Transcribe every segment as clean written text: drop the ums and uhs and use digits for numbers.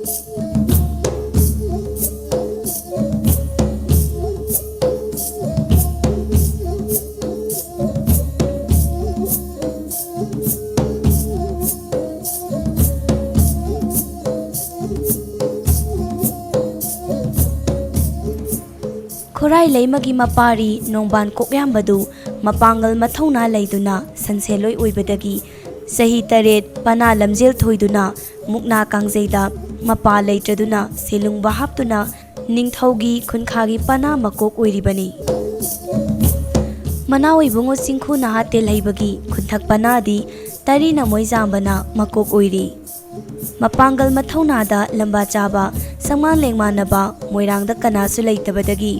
Khorai leimagi mapari nongban kokyambadu mapangal mathona leiduna sanseloi oibadagi sahi taret pana lamjel thoiduna mukna kangjeida mapa leitraduna selungba haptuna ningthaugi khunkhagi pana makok oiribani manawi bungo singkhu naha telhaibagi khunthak panadi tari na moijambana makok oiri mapangal mathona da lamba chaba samman lengmanaba moirangda kanasu leitabadagi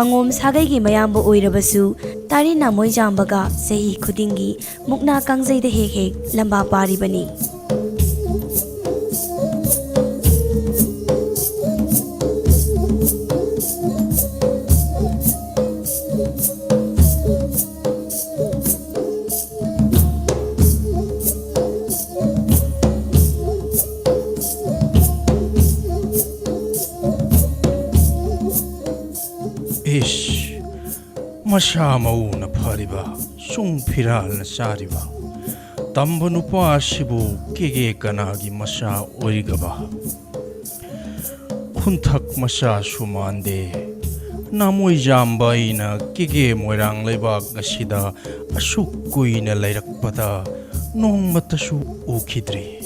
angom sagai gi mayamba oirabasu tari na moijambaga sahi khudingi mukna kangjeida hek hek lamba paribani Ish, masha mauna phariba, sung phiral na sariba. Tamba nupa asibu kege kanagi masha oigaba. Khunthak masha sumande. Namoi jamba ina kege moirang leibak ngasida asuk kuina leirakpada nong matasu ukidri.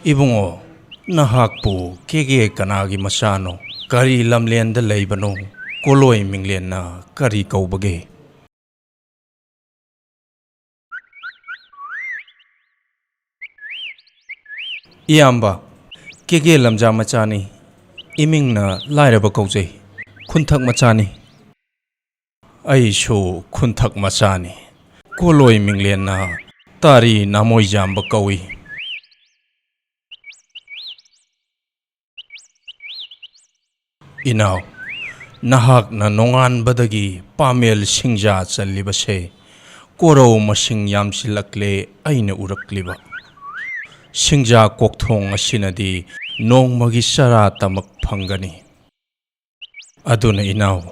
Ibungo, nahakpu kege kanagi masano, kari lamlienda leibano, koloi mingliena kari kaubage. Iyamba, kege lamja machani, imingna lairaba kaujay, khunthak machani. Aisho khunthak machani, koloi mingliena tari namoi jamba kaui. Inaw, nahak na nongan badagi pamel singja chalibase, koro masing yamsilakle aina urakliba. Singja kokthong asinadi nong magisara tamak phangani. Aduna inaw,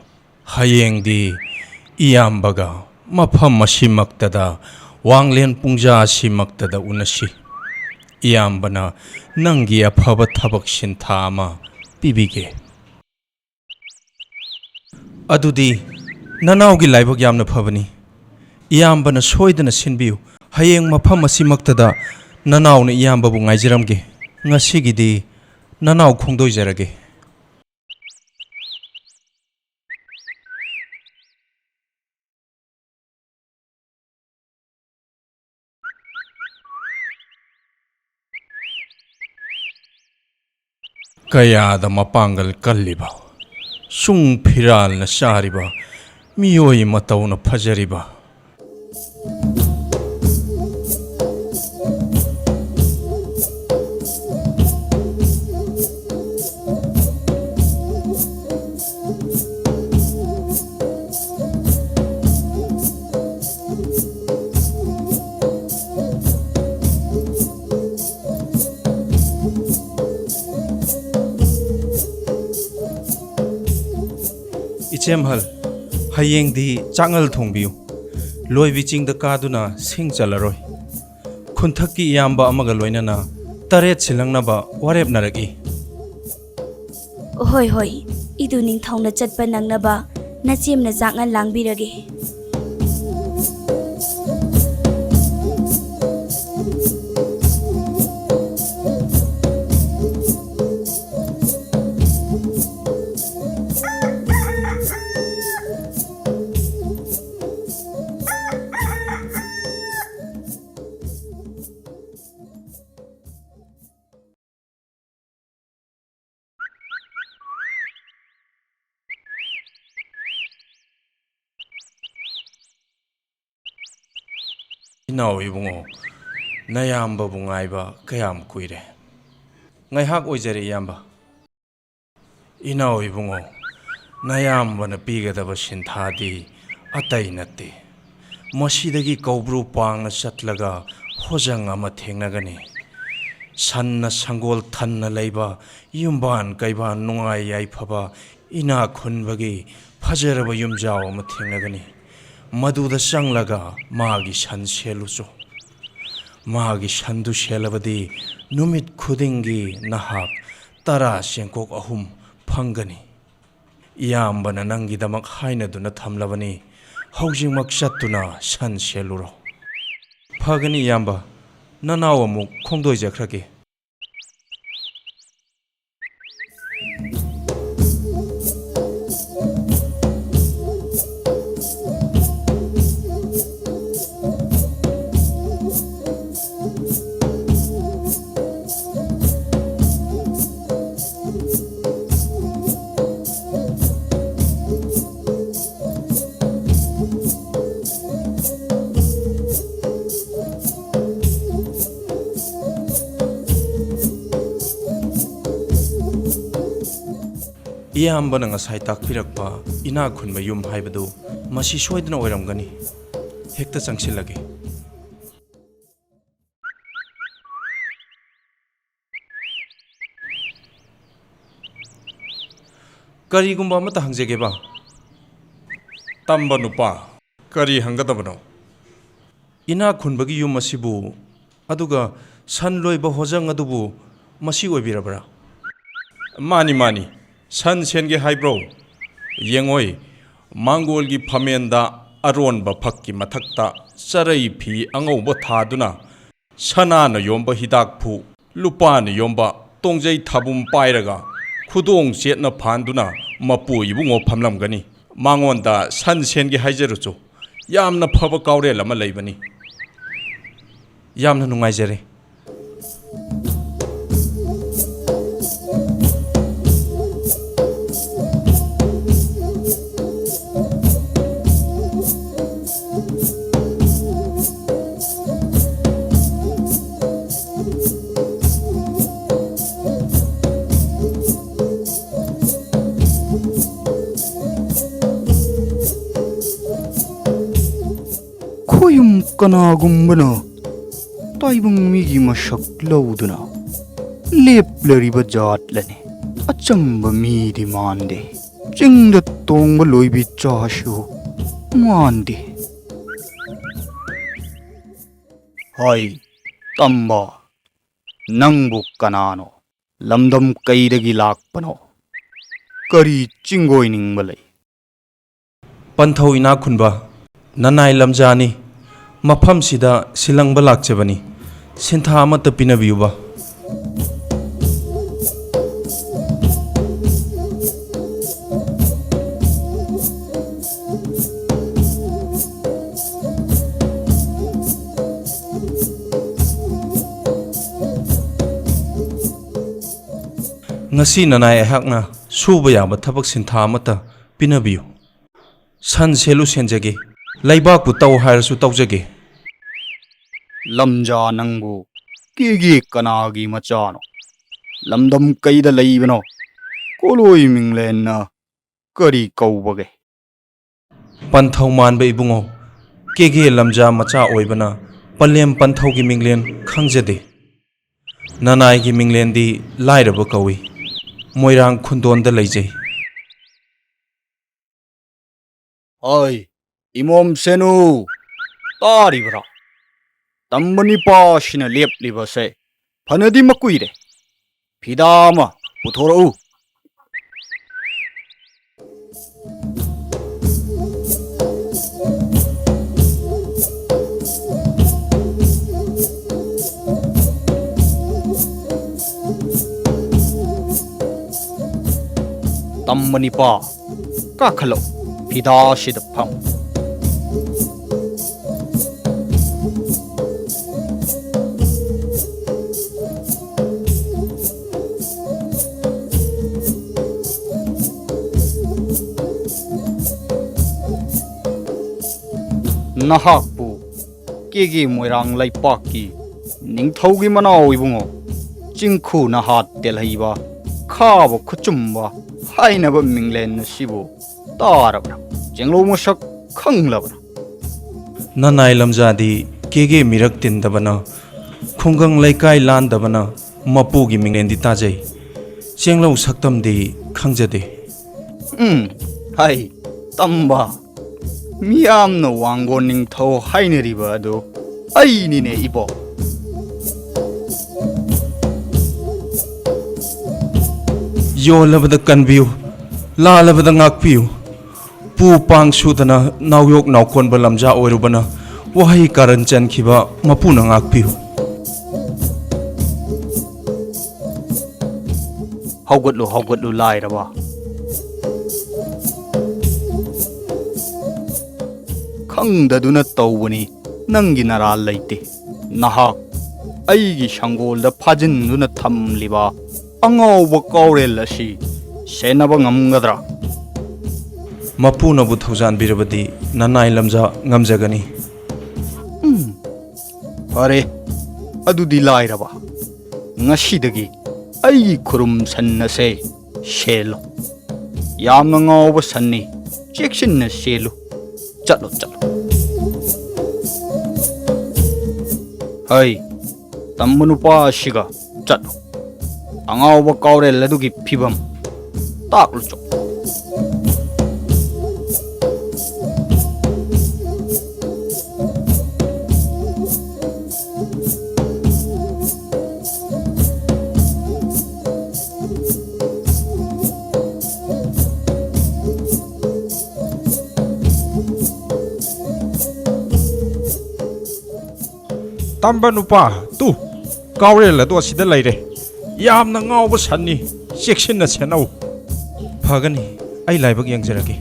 hayeng di iyambaga mafam masimaktada wanglen pungja simaktada unasi. Iyambana nangi afaba thabak sintha ama pibige. Adudi nanaugi laibag yamna phabani iyambana soidana sinbiu hayeng mafam asimaktada nanau na iyamba bu ngaijiramge ngasigidi nanau khongdoijarage kayada mapangal kalliba sung phiral na sariba miyoi matau na phajariba Ichemhal, hayeng di changal thongbiu. Loi biching da kaduna sing chalaroi. Khunthaki iyamba amaga loinana taret silangna ba warep naragi. hoi hoi idu ningthongna chatpa nangnaba nachemna jangal langbirage Inao ibungo nayamba bungaiba kayam kuire. Ngaihak oijare yamba. Inao ibungo nayamba na pigadaba sinthadi atai natte. Masidagi kaubru pangna chatlaga hojang ama thengnagani. Sanna sangol thanna leiba yumban kaiban nungai yaifaba ina khunbagi fajaraba yumjao ama thengnagani. Maduda changlaga magi san selucho. Magi sandu selabadi numit khudingi nahak tara sengkok ahum phangani. Iyambana nangidamak hainaduna thamlabani. Housing maksatuna san seluro. Phagani iyamba nanaw amuk khongdoi jakhrage. Iyambana ngasai takpirakpa ina khunba yum haibadu masi soidana oiramgani hekta changsilage. Karigumba amata hangjegeba. Tamba nupa kari hangadabano. Ina khunbagi yum masibu aduga san loiba hojang adubu masi oibirabra. Mani san senge haibro. Yengoi Mangolgi phamenda aronba phakki mathakta sarai phi angauba thaduna sanana yomba hidakphu lupana yomba tongjai thabum pairaga khudong chetna phanduna mapu ibungo phamlamgani. Mangonda san senge haijaruchu yamna phaba kaurel ama leibani. Yamna nungaijare. Koyum kanagumbana taibung migi masak lauduna leplariba jatlane achamba midi mande chingda tongba loibi chashu mande. Hai tamba nangbu kanano lamdam kaidagi lakpano kari chingoi ningbalai. Panthau ina khunba nanai lamjani mafam sida silangba lakjabani sintha amata pinabiyuba. Ngasi nanai ahakna suba yaba thabak sintha amata pinabiyu. San selu senjage laibak bu tau hairasu taujage. Lamja nangbu kigi kanagi machano lamdam kaida laibano koloi minglenna kari kaubage. Panthau manba ibungo kege lamja macha oibana palem panthau gi minglen khangjade. Nanai gi minglen di lairaba kawi moirang khundonda leijai. Hai imom senu taribra tambani pasina leplibase phanadi makuire phidama puthorau. Tambani pa kakhalo phidashid pham. Nahakpu केगे Moirang लैपाकी निंगथौगी मनाव इबुंगो चिंखु नहात तेलहैबा खाब खुचुम्बा हाइनब मिंगलेन सिबो तारबरा जेंगलो मसक खंगलबरा ननाई लमजादी केगे मिरक तिंदबना खुंगंग लेकाई लांदबना मपुगी मिंगलेंदी ताजै चेंगलो सक्तमदी खंगजदे हाय तंबा मियामनो वांगो निंगथौ हाइनरिबा अदो अइनिने इबो योलबद कनबियु लालबद ngakpiyu pu pang sudana nawyok naukon balamja oirubana wahai karan chankhiba mapuna ngakpiyu हौगतलु लाइरबा खंगदुना तौबनी नंगी नरा लैते नहाक अइगी शंगोलदा फाजिनदुना थमलिबा अंगौब कौरेल असि सेनब ngमगद्रा मपुनबु थौजान बिरबदी ननाई लमजा ngamjagani फरे अदुदी लाइरबा ngasiदगी अइगी खुरुम सन्नसे शेलो यामना ngौब सन्नी चेक्सिन शेलो चलो चलो हाय तम्मनुपा शिगा चलो अंगाव कौरे लदुगी फिबम ताकलु चो तंबा नुपा तू कावरेल अदो सिदा लैरे यामना ngauब sanni चेक्सिन सेनौ फगनी आई लाइबक यंगजरगे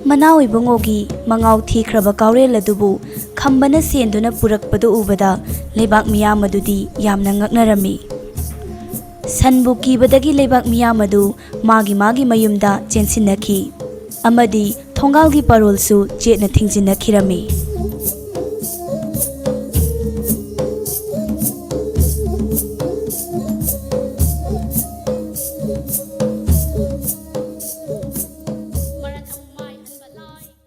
मनाव इबुंगोगी मंगाव थीख्रब कावरेल अदुबु खंबना सेंदुना पुरकपदु उबदा लेबाक मियाम अदुदी यामना ngaknarami sanbu kibadagi लेबाक मियाम अदु मागी मयुमदा चेंसिनखी अमदी थोंगालगी पारोलसु चेतना थिंजिनखिरमी